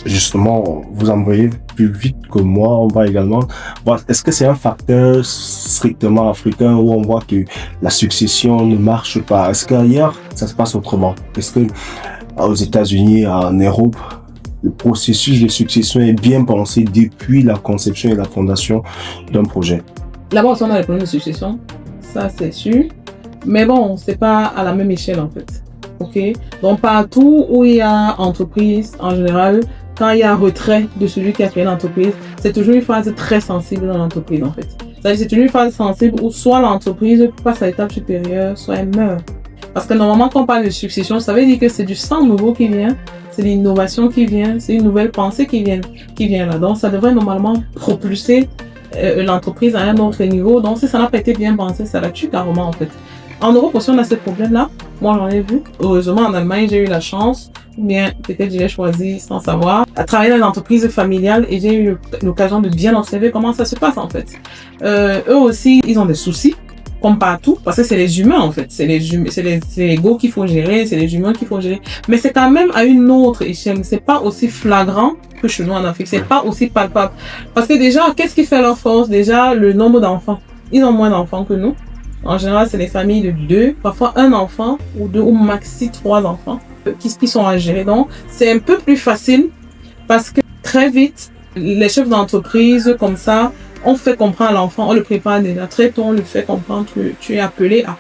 justement, vous en voyez plus vite que moi, on voit également. Est-ce que c'est un facteur strictement africain où on voit que la succession ne marche pas? Est-ce qu'ailleurs, ça se passe autrement? Est-ce que aux États-Unis, en Europe, le processus de succession est bien pensé depuis la conception et la fondation d'un projet? Là-bas, on a des problèmes de succession, ça c'est sûr. Mais bon, c'est pas à la même échelle en fait. Ok? Donc partout où il y a entreprise, en général, quand il y a retrait de celui qui a créé l'entreprise, c'est toujours une phase très sensible dans l'entreprise en fait. C'est-à-dire c'est toujours une phase sensible où soit l'entreprise passe à l'étape supérieure, soit elle meurt. Parce que normalement, quand on parle de succession, ça veut dire que c'est du sang nouveau qui vient, c'est l'innovation qui vient, c'est une nouvelle pensée qui vient là. Donc ça devrait normalement propulser l'entreprise à un autre niveau. Donc si ça n'a pas été bien pensé, ça la tue carrément en fait. En Europe aussi, on a ce problème-là. Moi, j'en ai vu. Heureusement, en Allemagne, j'ai eu la chance, ou bien peut-être j'ai choisi sans savoir, à travailler dans une entreprise familiale et j'ai eu l'occasion de bien observer comment ça se passe en fait. Eux aussi, ils ont des soucis, comme partout, parce que c'est les humains en fait. C'est l'ego qu'il faut gérer, c'est les humains qu'il faut gérer. Mais c'est quand même à une autre échelle. C'est pas aussi flagrant que chez nous en Afrique. C'est pas aussi palpable. Parce que déjà, qu'est-ce qui fait leur force? Déjà, le nombre d'enfants. Ils ont moins d'enfants que nous. En général, c'est les familles de 2, parfois un enfant ou 2 ou maxi 3 enfants qui sont à gérer. Donc, c'est un peu plus facile parce que très vite, les chefs d'entreprise comme ça, on fait comprendre à l'enfant, on le prépare déjà très tôt, on le fait comprendre que tu es appelé à